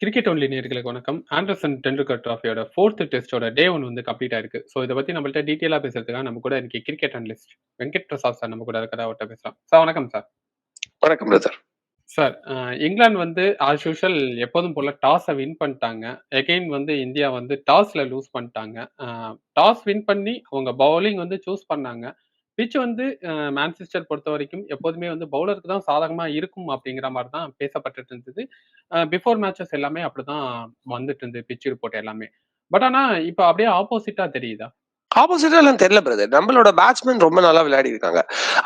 Cricket only நேயர்களுக்கு வணக்கம். Anderson Tendulkar டிராஃபியோட 4த் டெஸ்டோட டே 1 வந்து கம்ப்ளீட் ஆயிருக்கு. ஸோ இத பத்தி நம்மள்ட்ட டீட்டெயிலா பேசுறதுக்காக நம்ம கூட இன்னைக்கு cricket analyst Venkat Prasad sir நம்ம கூட இருக்கிறார். அவர்ட்ட பேசலாம். சார் வணக்கம் சார். வணக்கம் பிரதர். சார் இங்கிலாந்து வந்து ஆஸ் யூசுவல் எப்போதும் போல டாஸ வின் பண்ணிட்டாங்க. அகைன் வந்து இந்தியா வந்து டாஸ்ல லூஸ் பண்ணிட்டாங்க. டாஸ் வின் பண்ணி அவங்க பவுலிங் வந்து சூஸ் பண்ணாங்க. பிட்ச் வந்து மான்செஸ்டர் பொறுத்தவரைக்கும் எப்போதுமே வந்து பவுலருக்கு தான் சாதகமா இருக்கும் அப்படிங்கிற மாரி தான் பேசப்பட்டுட்டு இருந்தது. பிஃபோர் மேட்சஸ் எல்லாமே அப்படிதான் வந்துட்டு இருந்தது பிட்ச் ரிப்போர்ட் எல்லாமே. பட் ஆனா இப்ப அப்படியே ஆப்போசிட்டா தெரியுதா? ஆப்போசிட்டா எல்லாம் தெரியல பிரதர். நம்மளோட பேட்ஸ்மேன் ரொம்ப நல்லா விளையாடி இருக்காங்க.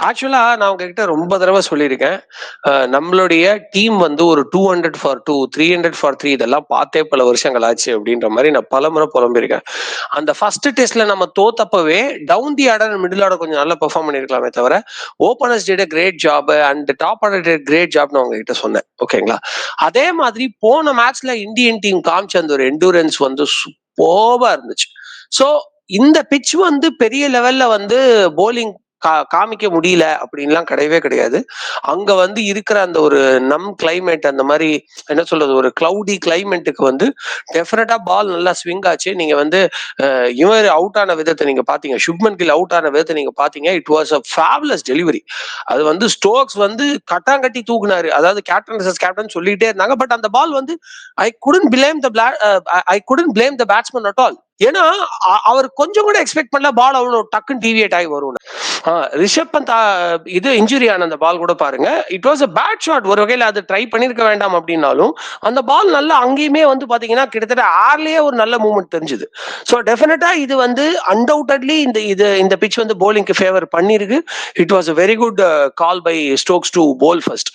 ஆக்சுவலா நான் உங்ககிட்ட ரொம்ப தடவை சொல்லியிருக்கேன். நம்மளுடைய டீம் வந்து ஒரு 200 ஃபார் 2, 300 ஃபார் 3 இதெல்லாம் பார்த்தே பல வருஷங்கள் ஆச்சு அப்படின்ற மாதிரி நான் பல முறை புலம்பிருக்கேன். அந்த ஃபர்ஸ்ட் டெஸ்ட்ல நம்ம தோத்தப்பவே down the order middle order கொஞ்சம் நல்லா பெர்ஃபார்ம் பண்ணிருக்கலாமே தவிர openers did a great job and top order did great ஜாப்னு உங்ககிட்ட சொன்னேன். ஓகேங்களா? அதே மாதிரி போன மேட்ச்ல இந்தியன் டீம் காமிச்ச அந்த ஒரு எண்டூரன்ஸ் வந்து சூப்பர்பா இருந்துச்சு. ஸோ இந்த பிட்ச் வந்து பெரிய லெவல்ல வந்து போலிங் காமிக்க முடியல அப்படின்லாம் கிடையவே கிடையாது. அங்க வந்து இருக்கிற அந்த ஒரு கிளைமேட், அந்த மாதிரி என்ன சொல்றது, ஒரு கிளவுடி கிளைமேட்டுக்கு வந்து டெஃபினட்டா பால் நல்லா ஸ்விங் ஆச்சு. நீங்க வந்து இவர் அவுட் ஆன விதத்தை நீங்க பாத்தீங்க, சுப்மன் கில் அவுட் ஆன விதத்தை நீங்க பாத்தீங்க. It was a fabulous delivery. அது வந்து ஸ்டோக்ஸ் வந்து கட்டாங்கட்டி தூக்குனாரு. அதாவது கேப்டன் சொல்லிட்டே இருந்தாங்க. பட் அந்த பால் வந்து ஐ couldn't blame the batsman at all. ஏன்னா அவர் கொஞ்சம் கூட எக்ஸ்பெக்ட் பண்ணல பால் அவ்வளவு டக்குன்னு டிவியேட் ஆகி வரும். ரிஷப் பந்த் இது இன்ஜுரி ஆன அந்த பால் கூட பாருங்க, it was a bad shot. ஒரு வகையில அது ட்ரை பண்ணிருக்க வேண்டாம் அப்படின்னாலும் அந்த பால் நல்லா அங்கேயுமே வந்து பாத்தீங்கன்னா கிட்டத்தட்ட ஏர்லயே ஒரு நல்ல மூவ்மெண்ட் தெரிஞ்சுது. ஸோ டெஃபினட்டா இது வந்து அன்டவுட்லி இந்த பிட்ச் வந்து போலிங்க்கு ஃபேவர் பண்ணிருக்கு. It was a very good call by Stokes to bowl first.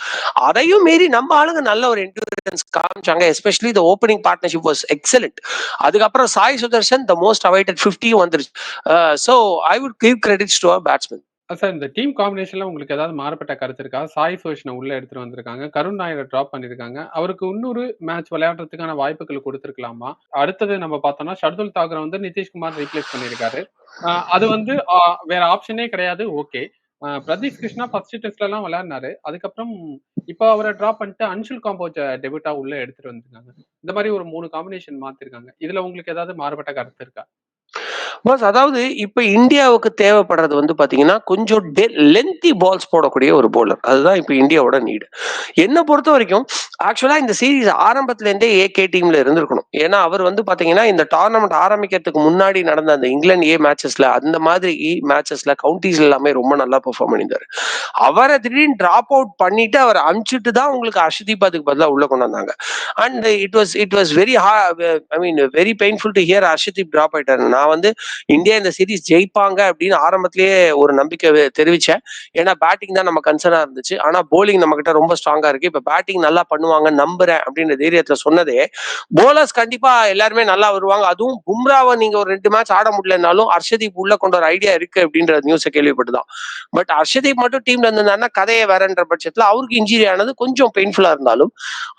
அதையும் மீறி நம்ம ஆளுங்க நல்ல ஒரு என்டூரன்ஸ் காமிச்சாங்க. Especially the opening partnership was excellent. அதுக்கப்புறம் Sai Sudharsan the most awaited 50 வந்துருச்சு. So I would give credits to our batsmen. Sir இந்த டீம் காம்பினேஷன்ல உங்களுக்கு ஏதாவது மாறுபட்ட கருத்து இருக்கா? சாய் சுதர்ஷனை உள்ள எடுத்துட்டு வந்திருக்காங்க. கருண் நாயரை டிராப் பண்ணிருக்காங்க. அவருக்கு இன்னொரு மேட்ச் விளையாடுறதுக்கான வாய்ப்புகள் கொடுத்திருக்கலாமா? அடுத்தது நம்ம பார்த்தோம்னா ஷர்துல் தாக்கூரை வந்து நிதிஷ்குமார் ரீப்ளேஸ் பண்ணியிருக்காரு. அது வந்து வேற ஆப்ஷனே கிடையாது. ஓகே. பிரதீஷ் கிருஷ்ணா ஃபர்ஸ்ட் டெஸ்ட்ல எல்லாம் விளையாடினாரு. அதுக்கப்புறம் இப்போ அவரை டிராப் பண்ணிட்டு அன்ஷுல் காம்போஜ டெபியூட்டா உள்ள எடுத்துட்டு வந்திருக்காங்க. இந்த மாதிரி ஒரு 3 காம்பினேஷன் மாத்திருக்காங்க. இதுல உங்களுக்கு ஏதாவது மாறுபட்ட கருத்து இருக்கா? பஸ் அதாவது இப்ப இந்தியாவுக்கு தேவைப்படுறது வந்து பாத்தீங்கன்னா கொஞ்சம் லென்த்தி பால்ஸ் போடக்கூடிய ஒரு போலர். அதுதான் இப்ப இந்தியாவோட நீடு. என்ன பொறுத்த வரைக்கும் ஆக்சுவலா இந்த சீரீஸ் ஆரம்பத்துல இருந்தே ஏகே டீம்ல இருந்திருக்கணும். ஏன்னா அவர் வந்து பாத்தீங்கன்னா இந்த டோர்னமெண்ட் ஆரம்பிக்கிறதுக்கு முன்னாடி நடந்த அந்த இங்கிலாந்து ஏ மேட்சஸ்ல, அந்த மாதிரி மேட்சஸ்ல கவுண்டிஸ் எல்லாமே ரொம்ப நல்லா பெர்ஃபார்ம் பண்ணியிருந்தாரு. அவரை திடீர்னு டிராப் அவுட் பண்ணிட்டு அவர் அனுப்பிச்சுட்டு தான் உங்களுக்கு அர்ஷதீப் அதுக்கு பதிலாக உள்ள கொண்டு வந்தாங்க. And it was very very painful to hear Arshdeep drop ஆயிட்டாரு. நான் வந்து இந்தியா இந்த சீரீஸ் ஜெயிப்பாங்க அப்படின்னு ஆரம்பத்திலேயே ஒரு நம்பிக்கை தெரிவிச்சேன். ஏன்னா பேட்டிங் தான் நம்ம கன்சர்னா இருந்துச்சு. ஆனா போலிங் நம்ம கிட்ட ரொம்ப ஸ்ட்ராங்கா இருக்கு. இப்ப பேட்டிங் நல்லா பண்ணுவாங்க நம்புறேன் அப்படின்ற தைரியத்துல சொன்னதே, போலர்ஸ் கண்டிப்பா எல்லாருமே நல்லா வருவாங்க. அதுவும் பும்ராவை நீங்க ஒரு 2 மேட்ச் ஆட முடியலனாலும் ஹர்ஷதீப் உள்ள கொண்ட ஒரு ஐடியா இருக்கு அப்படின்ற நியூஸை கேள்விப்பட்டுதான். பட் ஹர்ஷதீப் மட்டும் டீம்ல இருந்தாருன்னா கதையை வேறன்ற பட்சத்துல அவருக்கு இன்ஜுரி ஆனது கொஞ்சம் பெயின்ஃபுல்லா இருந்தாலும்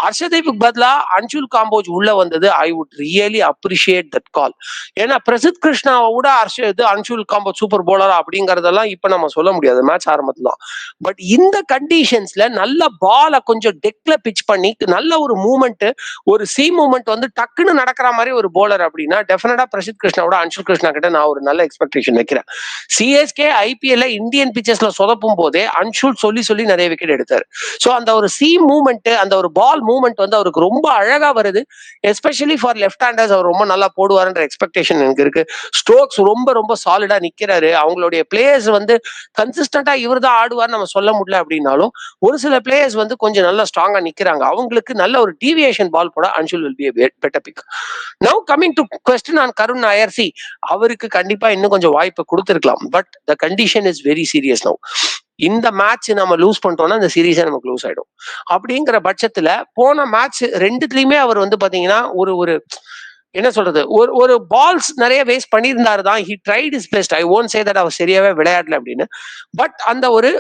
ஹர்ஷதீப்புக்கு பதிலா அன்ஷுல் காம்போஜ் உள்ள வந்தது I would really appreciate that call. ஏன்னா பிரசித் கிருஷ்ணாவை விட அன்ஷுல் காம்போஜ் சூப்பர் போலர் அப்படிங்கறதெல்லாம் இப்ப நம்ம சொல்ல முடியாது மேட்ச் ஆரம்பத்துல. பட் இந்த கண்டிஷன்ஸ்ல நல்ல பாலை கொஞ்சம் டெக்ல பிச் பண்ணி நல்ல ஒரு மூவ்மெண்ட், ஒரு சி மூவ்மெண்ட் வந்து டக்குன்னு நடக்கிற மாதிரி ஒரு போலர் அப்படின்னா டெஃபினட்டா பிரசித் கிருஷ்ணாவோட அன்ஷுல் கிருஷ்ணா கிட்ட நான் ஒரு நல்ல எக்ஸ்பெக்டேஷன் வைக்கிறேன். சிஎஸ்கே ஐபிஎல்ல இந்தியன் பிச்சர்ஸ்ல சொதப்பும் போதே அன்ஷுல் சொல்லி நிறைய விக்கெட் எடுத்தாரு. ஸோ அந்த ஒரு சி மூவ்மெண்ட், அந்த ஒரு பால் மூவ்மெண்ட் வந்து அவருக்கு ரொம்ப அழகா வருது. எஸ்பெஷலி ஃபார் லெஃப்ட் ஹேண்டர்ஸ் அவர் ரொம்ப நல்லா போடுவாருன்ற எக்ஸ்பெக்டேஷன் எனக்கு இருக்கு. ஸ்டோக்ஸ் ரொம்ப ரொம்ப சாலிடா நிக்கிறாரு. அவங்களுடைய பிளேயர்ஸ் வந்து கன்சிஸ்டன்டா இவர் தான் ஆடுவார் நம்ம சொல்ல முடியல அப்படின்னாலும் ஒரு சில பிளேயர்ஸ் வந்து கொஞ்சம் நல்லா ஸ்ட்ராங்கா நிக்கிறாங்க. அவங்களுக்கு நல்ல ஒரு டீவியேஷன் பால் போட Anshul will be a better pick. Now coming to question on Karun Nair, அவருக்கு கண்டிப்பா இன்னும் கொஞ்சம் வாய்ப்பு கொடுத்திருக்கலாம். But the condition is very serious now. இந்த மேட்ச் நம்ம லூஸ் பண்ணிட்டோம்னா இந்த சீரீஸே நமக்கு லூஸ் ஆயிடும். அப்படிங்கிற பட்சத்துல போன மேட்ச் ரெண்டுத்துலயுமே அவர் வந்து பாத்தீங்கன்னா ஒரு என்ன சொல்றது, ஒரு பால்ஸ் நிறைய வேஸ்ட் பண்ணியிருந்தாரு தான். He tried is best. I won't say that அவர் சரியாவே விளையாடல அப்படின்னு. பட் அந்த ஒரு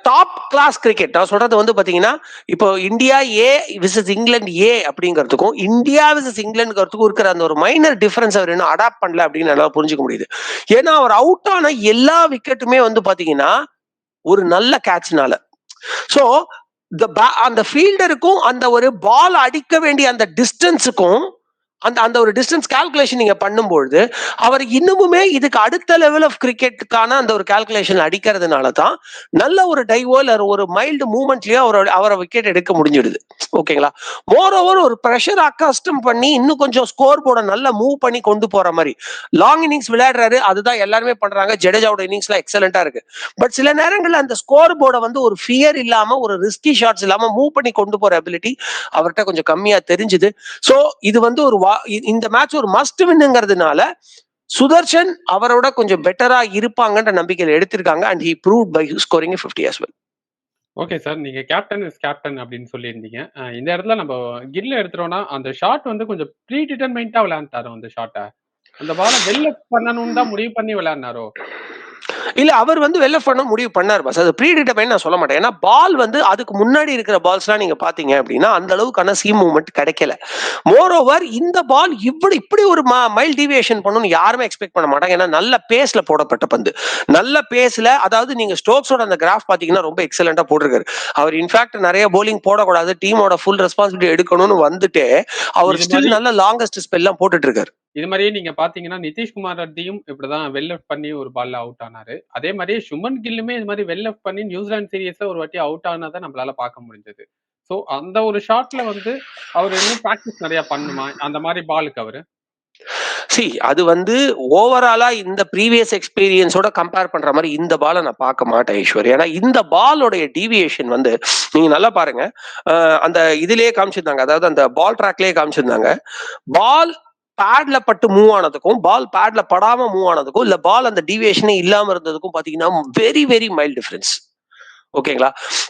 டாப் கிளாஸ் கிரிக்கெட் நான் சொல்றது வந்து பாத்தீங்கன்னா இப்போ India A versus England A அப்படிங்கிறதுக்கும் இந்தியா விசஸ் இங்கிலாந்துக்கும் இருக்கிற அந்த ஒரு மைனர் டிஃபரன்ஸ் அவர் இன்னும் அடாப்ட் பண்ணல அப்படின்னு நல்லா புரிஞ்சுக்க முடியுது. ஏன்னா அவர் அவுட் ஆன எல்லா விக்கெட்டுமே வந்து பாத்தீங்கன்னா ஒரு நல்ல கேட்ச்னால. சோ அந்த ஃபீல்டருக்கும் அந்த ஒரு பால் அடிக்க வேண்டிய அந்த டிஸ்டன்ஸுக்கும் அந்த அந்த ஒரு டிஸ்டன்ஸ் கால்குலேஷன் நீங்க பண்ணும்பொழுது அவர் இன்னுமுமே இதுக்கு அடுத்த லெவல் ஆஃப் கிரிக்கெட்டுக்கான அந்த ஒரு கால்குலேஷன் அடிக்கிறதுனால தான் நல்ல ஒரு டைவோ இல்ல ஒரு மைல்டு மூவ்மெண்ட்லயோ அவரை விக்கெட் எடுக்க முடிஞ்சிடுது. ஓகேங்களா? மோர் ஓவர் ஒரு ப்ரெஷர் அக்கஸ்டம் பண்ணி இன்னும் கொஞ்சம் ஸ்கோர் போர்டை நல்லா மூவ் பண்ணி கொண்டு போற மாதிரி லாங் இன்னிங்ஸ் விளையாடுறாரு. அதுதான் எல்லாருமே பண்றாங்க. ஜடேஜாவோட இன்னிங்ஸ்லாம் எக்ஸலண்டா இருக்கு. பட் சில நேரங்கள்ல அந்த ஸ்கோர் போர்டை வந்து ஒரு ஃபியர் இல்லாம ஒரு ரிஸ்கி ஷாட்ஸ் இல்லாம மூவ் பண்ணி கொண்டு போற அபிலிட்டி அவர்கிட்ட கொஞ்சம் கம்மியா தெரிஞ்சுது. சோ இது வந்து இந்த மேட்ச் ஒரு மஸ்ட் வின்னுங்கிறதுனால சுதர்ஷன் அவரோட கொஞ்சம் பெட்டரா இருப்பாங்கன்ற நம்பிக்கையில எடுத்திருக்காங்க. And he proved by scoring 50 as well. Okay sir. நீங்க கேப்டன் இஸ் கேப்டன் அப்படின்னு சொல்லியிருந்தீங்க. இந்த இடத்துல நம்ம கில்ல எடுத்துட்டோம்னா, அந்த ஷாட் வந்து கொஞ்சம் ப்ரீ டிட்டர்மைன்டா விளையாண்டாரோ அந்த ஷாட்ட. அந்த பால வெல்ல பண்ணணும்னு தான் முடிவு பண்ணி விளையாடினாரோ? இல்ல அவர் வந்து வெல்ல பண்ண முடிவு பண்ணார் பாஸ். அது ப்ரீ டிட்டர்மைன் நான் சொல்ல மாட்டேன். ஏன்னா பால் வந்து அதுக்கு முன்னாடி இருக்கிற பால்ஸ்லாம் நீங்க பாத்தீங்க அப்படின்னா அந்த அளவுக்கான சீம் மூவ்மெண்ட் கிடைக்கல. மோர் ஓவர் இந்த பால் இப்படி ஒரு மைல் டீவியேஷன் பண்ணணும்னு யாருமே எக்ஸ்பெக்ட் பண்ண மாட்டாங்க. ஏன்னா நல்ல பேஸ்ல போடப்பட்ட பந்து. நல்ல பேஸ்ல, அதாவது நீங்க ஸ்டோக்ஸோட அந்த கிராஃப் பாத்தீங்கன்னா ரொம்ப எக்ஸலண்டா போட்டிருக்காரு. அவர் இன்ஃபேக்ட் நிறைய போலிங் போடக்கூடாது, டீமோட ஃபுல் ரெஸ்பான்சிபிலிட்டி எடுக்கணும்னு வந்துட்டு அவர் ஸ்டில் நல்ல லாங்கஸ்ட் ஸ்பெல்லாம் போட்டுட்டு இருக்காரு. இது மாதிரியே நீங்க பாத்தீங்கன்னா நிதிஷ்குமார் ரெட்டியும் இப்படிதான் வெல் லெஃப்ட் பண்ணி ஒரு பால்ல அவுட் ஆனாரு. அதே மாதிரியே சுமன் கில்லுமே இது மாதிரி வெல் லெஃப்ட் பண்ணி நியூசிலாந்து சீரீஸ்ல ஒரு வாட்டி அவுட் ஆனதை நம்மளால பார்க்க முடிஞ்சது. சோ அந்த ஒரு ஷாட்ல வந்து அவர் இன்னும் பிராக்டிஸ் நிறைய பண்ணுமா அந்த மாதிரி பாலுக்கு அவரு? அது வந்து ஓவராலா இந்த ப்ரீவியஸ் எக்ஸ்பீரியன்ஸோட கம்பேர் பண்ற மாதிரி இந்த பாலை நான் பார்க்க மாட்டேன் ஈஸ்வர். ஏன்னா இந்த பாலோடைய டீவியேஷன் வந்து நீங்க நல்லா பாருங்க. அந்த இதுலயே காமிச்சிருந்தாங்க, அதாவது அந்த பால் ட்ராக்லயே காமிச்சிருந்தாங்க. பால் பேட்ல பட்டு மூவ் ஆனதுக்கும் பால் பேட்ல படாம மூவ் ஆனதுக்கும் இல்ல பால் அந்த டீவியேஷனே இல்லாம இருந்ததுக்கும் பாத்தீங்கன்னா வெரி வெரி மைல்ட் டிஃபரன்ஸ். ஓகேங்களா?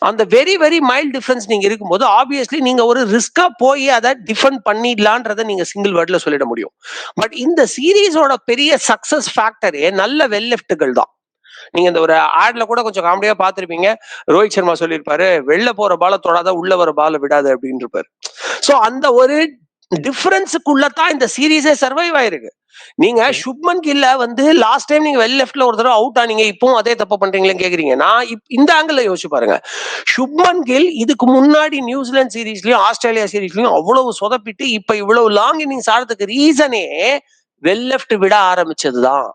அந்த வெரி வெரி மைல்ட் டிஃபரன்ஸ் நீங்க இருக்கும்போது ஆப்வியஸ்லி நீங்க ஒரு ரிஸ்கா போய் அதை டிஃபெண்ட் பண்ணிடலான்றதை நீங்க சிங்கிள் வேர்ட்ல சொல்லிட முடியும். பட் இந்த சீரீஸோட பெரிய சக்சஸ் ஃபேக்டரே நல்ல வெல் லெஃப்ட்டுகள் தான். நீங்க இந்த ஒரு ஆட்ல கூட கொஞ்சம் காமெடியா பாத்திருப்பீங்க. ரோஹித் சர்மா சொல்லியிருப்பாரு, வெளில போற பால தொடாத உள்ள வர பால விடாது அப்படின்னு இருப்பாரு. சோ அந்த ஒரு டிஃபரன்ஸுக்குள்ளதான் இந்த சீரீஸே சர்வைவ் ஆயிருக்கு. நீங்க சுப்மன் கில்ல வந்து லாஸ்ட் டைம் நீங்க வெல் லெஃப்ட்ல ஒரு தடவை அவுட் ஆனீங்க, இப்பவும் அதே தப்பு பண்றீங்களேன்னு கேக்குறீங்க. நான் இந்த ஆங்கிள் யோசிச்சு பாருங்க. சுப்மன் கில் இதுக்கு முன்னாடி நியூசிலாந்து சீரீஸ்லயும் ஆஸ்திரேலியா சீரீஸ்லயும் அவ்வளவு சொதப்பிட்டு இப்ப இவ்வளவு லாங் இன்னிங்ஸ் ஆடுறதுக்கு ரீசனே வெல் லெஃப்ட் விட ஆரம்பிச்சதுதான்.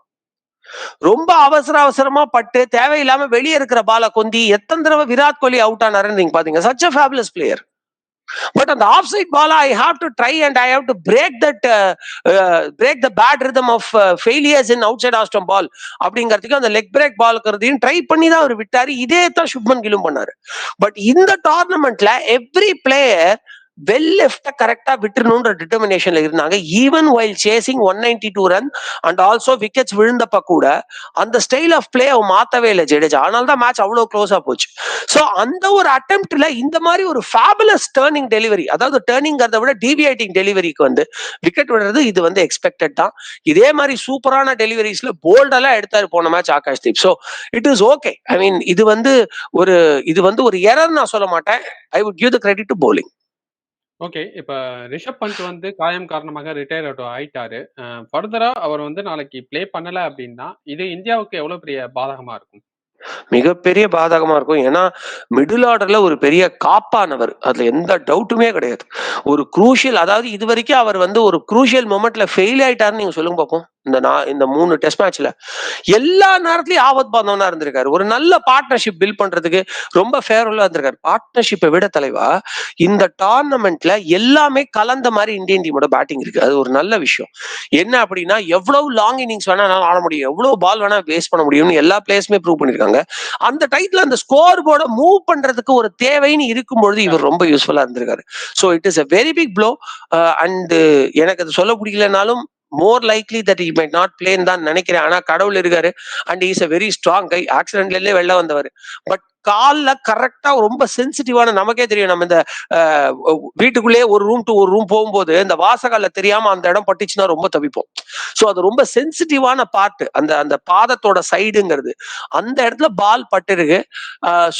ரொம்ப அவசரமா பட்டு தேவையில்லாம வெளியே இருக்கிற பால கொந்தி எத்தனை தடவை விராட் கோலி அவுட் ஆனாருன்னு நீங்க பாத்தீங்க. Such a fabulous player. But on the offside ball, I have to try and I have to break the bad rhythm of failures in outside Austin ball. அப்படிங்கிறதுக்கு அந்த லெக் பிரேக் பால்ங்கிறதையும் ட்ரை பண்ணி தான் அவர் விட்டாரு. இதே தான் சுப்மன் கிலும் பண்ணாரு. பட் இந்த டோர்னமெண்ட்ல எவ்ரி பிளேயர் வெல் லெஃப்ட கரெக்டா விட்டுறணும்ன்ற டிட்டர்மினேஷன்ல இருந்தாங்க. Even while chasing 192 run and also wickets விழுந்தப்ப கூட அந்த ஸ்டைல் ஆஃப் பிளே அவன் மாத்தவே இல்லை ஜடேஜா. அதனால தான் மேட்ச் அவ்வளவு க்ளோஸா போச்சு. சோ அந்த ஒரு அட்டெம்ப்ட்ல இந்த மாதிரி ஒரு ஃபேபுலஸ் டர்னிங் டெலிவரி, அதாவது டர்னிங்கிறத விட டீவியேட்டிங் டெலிவரிக்கு வந்து விக்கெட் விடுறது இது வந்து எக்ஸ்பெக்டட் தான். இதே மாதிரி சூப்பரான டெலிவரிஸ்ல போல்டெல்லாம் எடுத்தாரு போன மேட்ச் ஆகாஷ்தீப். So it is okay. I mean இது வந்து ஒரு எரர் நான் சொல்ல மாட்டேன். I would give the credit to bowling. Okay. இப்ப ரிஷப் பந்த் வந்து காயம் காரணமாக ரிட்டயர் ஆயிட்டாரு. ஃபர்தரா அவர் வந்து நாளைக்கு ப்ளே பண்ணல அப்படின்னா, இது இந்தியாவுக்கு எவ்வளவு பெரிய பாதகமா இருக்கும்? மிகப்பெரிய பாதகமா இருக்கும். ஏன்னா மிடில் ஆர்டர்ல ஒரு பெரிய காப்பானவர், அதுல எந்த டவுட்டுமே கிடையாது. ஒரு குரூஷியல், அதாவது இது வரைக்கும் அவர் வந்து ஒரு குரூஷியல் மொமெண்ட்ல ஃபெயில் ஆயிட்டாருன்னு நீங்க சொல்லுங்க பார்ப்போம். இந்த 3 டெஸ்ட் மேட்ச்ல எல்லா நேரத்திலயும் ஆபத் பாந்தவனா இருந்திருக்காரு. ஒரு நல்ல பார்ட்னர்ஷிப் பில்ட் பண்றதுக்கு ரொம்ப ஃபேவரபிளா இருந்திருக்காரு. பார்ட்னர்ஷிப்பை விட தலைவா இந்த டோர்னமெண்ட்ல எல்லாமே கலந்த மாதிரி இந்தியன் டீமோட பேட்டிங் இருக்கு. அது ஒரு நல்ல விஷயம். என்ன அப்படின்னா எவ்வளவு லாங் இன்னிங்ஸ் வேணா ஆட முடியும், எவ்வளவு பால் வேணா வேஸ்ட் பண்ண முடியும்னு எல்லா பிளேயர்ஸுமே ப்ரூவ் பண்ணிருக்காங்க. அந்த டைத்துல அந்த ஸ்கோர் போர்டை மூவ் பண்றதுக்கு ஒரு தேவைன்னு இருக்கும்பொழுது இவர் ரொம்ப யூஸ்ஃபுல்லா இருந்திருக்காரு. So it is a very big blow. And எனக்கு அது சொல்ல பிடிக்கலனாலும் more likely that he might not play தான் நினைக்கிறேன். ஆனா கடவுள் இருக்காரு and is a very strong guy. ஆக்சிடென்ட்ல வெளில வந்தவர். பட் கால்ல கரெக்டா ரொம்ப சென்சிட்டிவான, நமக்கே தெரியும், நம்ம இந்த வீட்டுக்குள்ளேயே ஒரு ரூம் டு ஒரு ரூம் போகும்போது இந்த வாசகால தெரியாம அந்த இடம் பட்டுச்சுன்னா ரொம்ப தவிப்போம். சோ அது ரொம்ப சென்சிட்டிவான பார்ட், அந்த பாதத்தோட சைடுங்கிறது. அந்த இடத்துல பால் பட்டிருக்கு.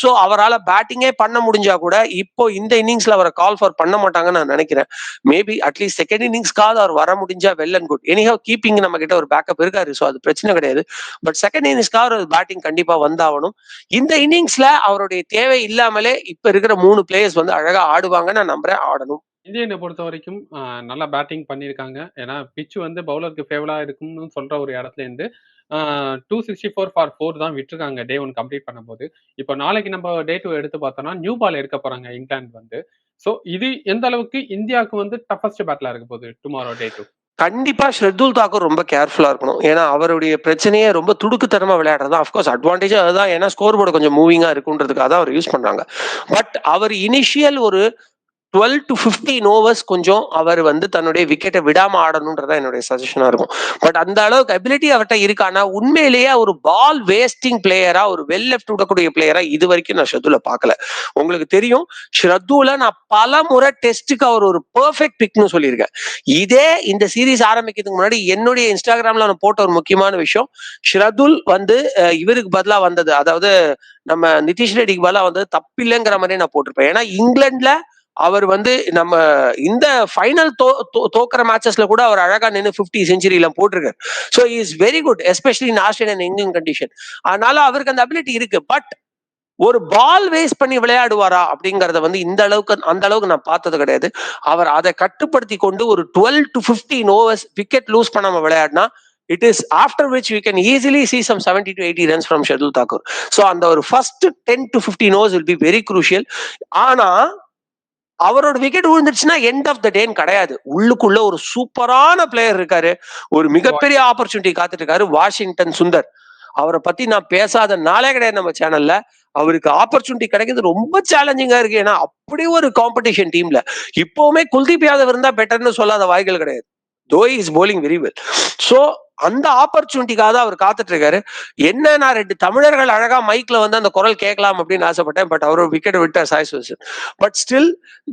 சோ அவரால் பேட்டிங்கே பண்ண முடிஞ்சா கூட இப்போ இந்த இன்னிங்ஸ்ல அவரை கால் ஃபார் பண்ண மாட்டாங்கன்னு நான் நினைக்கிறேன். மேபி அட்லீஸ்ட் செகண்ட் இன்னிங்ஸ்க்காவது அவர் வர முடிஞ்சா well and good. Anyhow keeping நம்ம கிட்ட ஒரு பேக்கப் இருக்காரு. சோ அது பிரச்சனை கிடையாது. பட் செகண்ட் இன்னிங்ஸ்க்காக ஒரு பேட்டிங் கண்டிப்பா வந்தாகணும். இந்த இன்னிங்ஸ்ல அவருடைய தேவை இல்லாமலே இப்ப இருக்கிற 3 பிளேயர்ஸ் வந்து அழகா ஆடுவாங்க. நான் நம்புறேன், ஆடணும். இந்தியனை பொறுத்தவரைக்கும் நல்லா பேட்டிங் பண்ணியிருக்காங்க. ஏன்னா, பிட்ச் வந்து பவுலருக்கு ஃபேவரா இருக்கும்னு சொல்ற ஒரு இடத்துலேருந்து, 264 ஃபார் 4 தான் விட்டுருக்காங்க டே 1 கம்ப்ளீட் பண்ணும்போது. இப்போ நாளைக்கு நம்ம டே 2 எடுத்து பார்த்தோம்னா, நியூ பால் எடுக்க போறாங்க இங்கிலாந்து வந்து. ஸோ இது எந்த அளவுக்கு இந்தியாவுக்கு வந்து டஃபஸ்ட் பேட்டிலா இருக்க போகுது டுமாரோ டே 2? கண்டிப்பா ஷர்துல் தாக்கூர் ரொம்ப கேர்ஃபுல்லா இருக்கணும். ஏன்னா அவருடைய பிரச்சனையே ரொம்ப துடுக்குத்தனமா விளையாடுறது. அஃப்கோர்ஸ் அட்வான்டேஜ் அதுதான். ஏன்னா ஸ்கோர் போர்டு கொஞ்சம் மூவிங்கா இருக்குன்றதுக்காக தான் அவர் யூஸ் பண்றாங்க. பட் அவர் இனிஷியல் ஒரு 12 to 15 ஓவர்ஸ் கொஞ்சம் அவர் வந்து தன்னுடைய விக்கெட்டை விடாம ஆடணும்ன்றதா என்னுடைய சஜஷனா இருக்கும். பட் அந்த அளவுக்கு அபிலிட்டி அவர்கிட்ட இருக்கானா, உண்மையிலேயே ஒரு பால் வேஸ்டிங் பிளேயரா, ஒரு வெல் லெஃப்ட் விடக்கூடிய பிளேயரா இது வரைக்கும் நான் ஷர்துல பார்க்கல. உங்களுக்கு தெரியும், ஷர்துல நான் பல முறை டெஸ்ட்டுக்கு அவர் ஒரு பெர்ஃபெக்ட் பிக்னு சொல்லியிருக்கேன். இதே இந்த சீரீஸ் ஆரம்பிக்கிறதுக்கு முன்னாடி என்னுடைய இன்ஸ்டாகிராம்ல நான் போட்ட ஒரு முக்கியமான விஷயம், ஷர்துல் வந்து இவருக்கு பதிலா வந்தது, அதாவது நம்ம நிதிஷ் ரெட்டிக்கு பதிலா வந்தது தப்பில்லைங்கிற மாதிரி நான் போட்டிருப்பேன். ஏன்னா இங்கிலாந்துல அவர் வந்து நம்ம இந்த ஃபைனல் தோக்குற மேட்சஸ்ல கூட அவர் அழகா நின்று 50 செஞ்சுரி எல்லாம் போட்டிருக்காரு. So is very good, especially in Australian and England condition. அதனால அவருக்கு அந்த அபிலிட்டி இருக்கு. பட் ஒரு பால் வேஸ்ட் பண்ணி விளையாடுவாரா அப்படிங்கறத வந்து இந்த அளவுக்கு அந்த அளவுக்கு நான் பார்த்தது கிடையாது. அவர் அதை கட்டுப்படுத்தி கொண்டு ஒரு 12 to 15 ஓவர்ஸ் விக்கெட் லூஸ் பண்ணாம விளையாடினா, it is after which we can easily see some 70 to 80 runs from Shardul Thakur. So அந்த ஒரு first 10 to 15 overs will be very crucial. ஆனா அவரோட விக்கெட் விழுந்துருச்சுன்னா எண்ட் ஆஃப் த டேன்னு கிடையாது. உள்ளுக்குள்ள ஒரு சூப்பரான பிளேயர் இருக்காரு, ஒரு மிகப்பெரிய ஆப்பர்ச்சுனிட்டி காத்துட்டு இருக்காரு, வாஷிங்டன் சுந்தர். அவரை பத்தி நான் பேசாத நாளே கிடையாது நம்ம சேனல்ல. அவருக்கு ஆப்பர்ச்சுனிட்டி கிடைக்கிறது ரொம்ப சேலஞ்சிங்கா இருக்கு. ஏன்னா அப்படி ஒரு காம்படிஷன் டீம்ல இப்பவுமே குல்தீப் யாதவ் இருந்தா பெட்டர்னு சொல்லாத வாய்கள் கிடையாது. Though is bowling very well. So அந்த ஆப்பர்ச்சுனிட்டிக்காக தான் அவர் காத்துட்டு இருக்காரு. என்ன, நான் 2 தமிழர்கள் அழகா மைக்ல வந்து அந்த குரல் கேட்கலாம் அப்படின்னு ஆசைப்பட்டேன். பட் அவரோட விக்கெட் விட்டார் சாய் சுதர்ஷன். பட் ஸ்டில்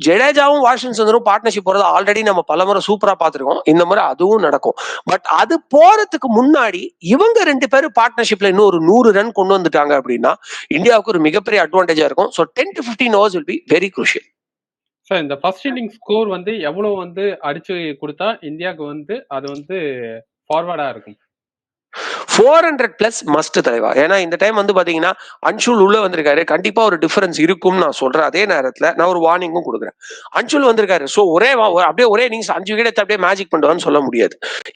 ஜடேஜாவும் வாஷிங்டன் சுந்தரும் பார்ட்னர்ஷிப் போறது ஆல்ரெடி நம்ம பலமுறை சூப்பரா பார்த்திருக்கோம். இந்த முறை அதுவும் நடக்கும். பட் அது போறதுக்கு முன்னாடி இவங்க 2 பேரும் பார்ட்னர்ஷிப்ல இன்னும் ஒரு 100 ரன் கொண்டு வந்துட்டாங்க அப்படின்னா இந்தியாவுக்கு ஒரு மிகப்பெரிய அட்வான்டேஜா இருக்கும். So 10 to 15 overs will be very crucial. Sir, இந்த ஃபர்ஸ்ட் இன்னிங் ஸ்கோர் வந்து எவ்வளவு வந்து அடிச்சு கொடுத்தா இந்தியாவுக்கு வந்து அது வந்து ஃபார்வர்டா இருக்கும்? 400 பிளஸ் மஸ்ட் தலைவா. ஏன்னா இந்த டைம் வந்து பாத்தீங்கன்னா அன்ஷுல் உள்ள வந்திருக்காரு. கண்டிப்பா ஒரு டிஃபரன்ஸ் இருக்கும் நான் சொல்றேன். அதே நேரத்துல நான் ஒரு வார்னிங்கும் கொடுக்குறேன். அன்ஷுல் வந்திருக்காரு. சோ அப்படியே ஒரே இன்னிங்ஸ் 5 விக்கெட் அப்படியே மேஜிக் பண்ணுவான்னு சொல்ல முடியாது.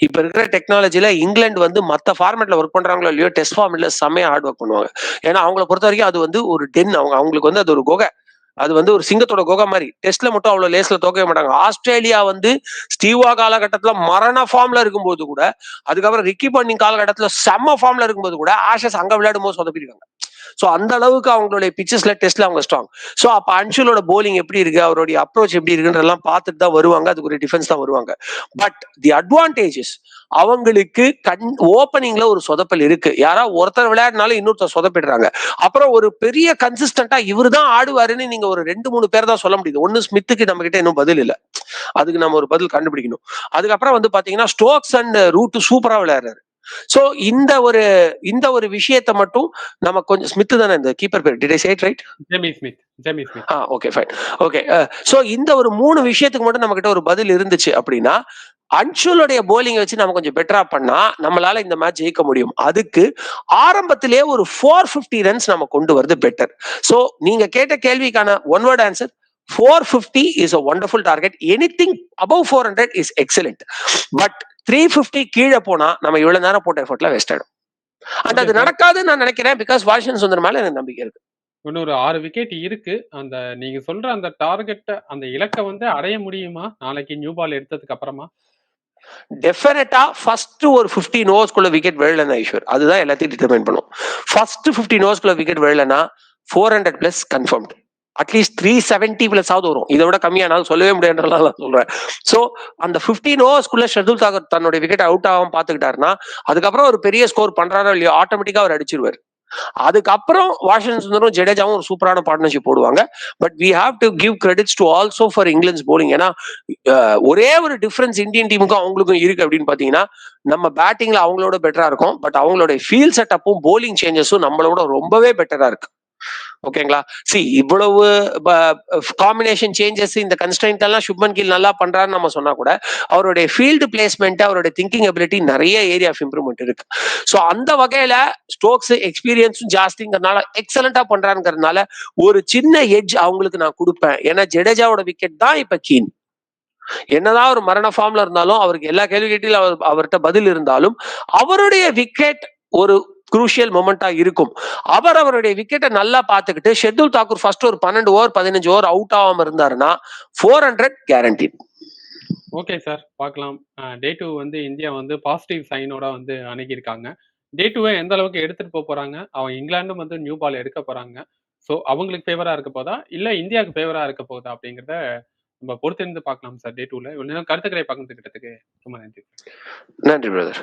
இப்ப இருக்கிற டெக்னாலஜில இங்கிலாந்து வந்து மத்த ஃபார்மேட்ல ஒர்க் பண்றாங்களோ இல்லையோ, டெஸ்ட் ஃபார்மேட்ல செம்மையா ஹார்ட் ஒர்க் பண்ணுவாங்க. ஏன்னா அவங்களை பொறுத்த வரைக்கும் அது வந்து ஒரு டென், அவங்களுக்கு வந்து அது ஒரு குகை. அது வந்து ஒரு சிங்கத்தோட குகை மாதிரி. டெஸ்ட்ல மட்டும் அவ்வளவு லேஸ்ல தோக்கவே மாட்டாங்க. ஆஸ்திரேலியா வந்து ஸ்டீவா காலகட்டத்துல மரண ஃபார்ம்ல இருக்கும்போது கூட, அதுக்கப்புறம் ரிக்கி பாண்டிங் காலகட்டத்துல செம்ம ஃபார்ம்ல இருக்கும்போது கூட ஆஷஸ் அங்க விளையாடும் போது சொதப்பிருக்காங்க. சோ அந்த அளவுக்கு அவங்களுடைய பிச்சஸ்ல டெஸ்ட்ல அவங்க ஸ்ட்ராங். சோ அப்ப அன்ஷுலோட போலிங் எப்படி இருக்கு, அவருடைய அப்ரோச் எப்படி இருக்குன்றதெல்லாம் பார்த்துட்டு தான் வருவாங்க. அதுக்கு ஒரு டிஃபென்ஸ் தான் வருவாங்க. பட் தி அட்வான்டேஜஸ் அவங்களுக்கு ஓப்பனிங்ல ஒரு சொதப்பல் இருக்கு. யாரா ஒருத்தர் விளையாடினாலும் இன்னொருத்தர் சொதப்பிடுறாங்க. அப்புறம் ஒரு பெரிய கன்சிஸ்டன்டா இவரு தான் ஆடுவாருன்னு நீங்க ஒரு 2-3 பேர் தான் சொல்ல முடியுது. ஒன்னு ஸ்மித்துக்கு நம்ம கிட்ட இன்னும் பதில் இல்ல. அதுக்கு நம்ம ஒரு பதில் கண்டுபிடிக்கணும். அதுக்கப்புறம் வந்து பாத்தீங்கன்னா ஸ்டோக்ஸ் அண்ட் ரூட் சூப்பரா விளையாடுறாரு. சோ இந்த ஒரு விஷயத்தை மட்டும் நம்ம கொஞ்சம் ஸ்மித் தானே இந்த கீப்பர் பேர், did I say it right? Jamie Smith. Okay fine. Okay, so இந்த ஒரு 3 விஷயத்துக்கு மட்டும் நம்ம கிட்ட ஒரு பதில் இருந்துச்சு அப்படின்னா, அன்ஷுலுடைய போலிங் வச்சு நம்ம கொஞ்சம் பெட்டரா பண்ணா நம்மளால இந்த மேட்ச் ஜெயிக்க முடியும். அதுக்கு ஆரம்பத்திலே ஒரு 450 ரன்ஸ் நம்ம கொண்டு வரது பெட்டர். சோ நீங்க கேட்ட கேள்விக்கான one word answer, 450 is a wonderful target. Anything above 400 is excellent. But 350 கீழே போனா நம்ம இவ்வளவு நேரம் போட்ட எஃபர்ட்ல வேஸ்ட் ஆயிடும். அண்ட் அது நடக்காதுன்னு நான் நினைக்கிறேன். பிகாஸ் வாஷிங்டன் சுந்தர் மேல எனக்கு நம்பிக்கை இருக்கு. இன்னொரு 6 விக்கெட் இருக்கு. அந்த நீங்க சொல்ற அந்த டார்கெட், அந்த இலக்கை வந்து அடைய முடியுமா நாளைக்கு நியூ பால் எடுத்ததுக்கு அப்புறமா? டெஃபினட்டா ஃபர்ஸ்ட் ஒரு 15 ஓவர்ஸ்க்குள்ள விக்கெட் விழலன்னா ஈஸ்வர், அதுதான் எல்லாத்தையும் டிட்டர்மைன் பண்ணும். ஃபர்ஸ்ட் 15 ஓவர்ஸ்க்குள்ள விக்கெட் விழலன்னா 400 பிளஸ் கன்ஃபர்ம்டு. அட்லீஸ்ட் 370 பிளஸ் ஆகுது வரும். இதை விட கம்மியானாலும் சொல்லவே முடியாதுன்றதால சொல்றேன். சோ அந்த 15 ஓவர்ஸ்க்குள்ள ஷர்துல் தாக்கூர் தன்னுடைய விக்கெட் அவுட் ஆகாம பாத்துக்கிட்டாருன்னா, அதுக்கப்புறம் ஒரு பெரிய ஸ்கோர் பண்றாரோ இல்லையோ ஆட்டோமேட்டிக்கா அவர் அடிச்சிருவாரு. அதுக்கப்புறம் வாஷிங்டன் சுந்தரும் ஜடேஜாவும் ஒரு சூப்பரான பார்ட்னர்ஷிப் போடுவாங்க. But we have to give credits to also for England bowling. ஏன்னா ஒரே ஒரு டிஃபரன்ஸ் இந்தியன் டீமுக்கும் அவங்களுக்கும் இருக்கு அப்படின்னு பாத்தீங்கன்னா, நம்ம பேட்டிங்ல அவங்களோட பெட்டரா இருக்கும். பட் அவங்களோட ஃபீல்ட் செட்டப்பும் போலிங் சேஞ்சஸும் நம்மளோட ரொம்பவே பெட்டரா இருக்கு. ஓகேங்களா? இவ்வளவு காம்பினேஷன் சேஞ்சஸ் இந்த கன்ஸ்ட்ரெயின்ட் எல்லாம் சுப்மன் கில் நல்லா பண்றாருன்னு நம்ம சொன்னா கூட அவருடைய ஃபீல்டு பிளேஸ்மெண்ட், அவருடைய திங்கிங் எபிலிட்டி நிறைய ஏரியா ஆஃப் இம்ப்ரூவ்மெண்ட் இருக்கு. ஸோ அந்த வகையில ஸ்டோக்ஸ் எக்ஸ்பீரியன்ஸும் ஜாஸ்திங்கிறதுனால எக்ஸலண்டா பண்றாங்கிறதுனால ஒரு சின்ன எட்ஜ் அவங்களுக்கு நான் கொடுப்பேன். ஏன்னா ஜடேஜாவோட விக்கெட் தான் இப்ப கீன். என்னதான் ஒரு மரண ஃபார்ம்ல இருந்தாலும் அவருக்கு எல்லா கேள்வி கேட்டிலும் அவர்கிட்ட பதில் இருந்தாலும் அவருடைய விக்கெட் ஒரு குரூஷியல் மொமெண்டா இருக்கும். அவருடைய விக்கெட்டை நல்லா பார்த்துக்கிட்டு ஷெட்யூல் தாக்கூர் ஃபர்ஸ்ட் ஒரு 12 ஓவர் 15 ஓவர் அவுட் ஆகாம இருந்தாருன்னா 400 கேரண்டி. ஓகே சார், பார்க்கலாம். டே 2 வந்து இந்தியா வந்து பாசிட்டிவ் சைனோட வந்து அணுகியிருக்காங்க. டே 2 எந்த அளவுக்கு எடுத்துட்டு போறாங்க, அவங்க இங்கிலாந்தும் வந்து நியூ பால் எடுக்க போறாங்க. ஸோ அவங்களுக்கு ஃபேவரா இருக்க போதா, இல்ல இந்தியாவுக்கு ஃபேவரா இருக்க போதா அப்படிங்கிறத நம்ம பொறுத்திருந்து பார்க்கலாம் சார். டே 2ல இவ்வளவு நேரம் கருத்துக்களை பகிர்ந்துக்கிட்டதுக்கு ரொம்ப நன்றி. நன்றி பிரதர்.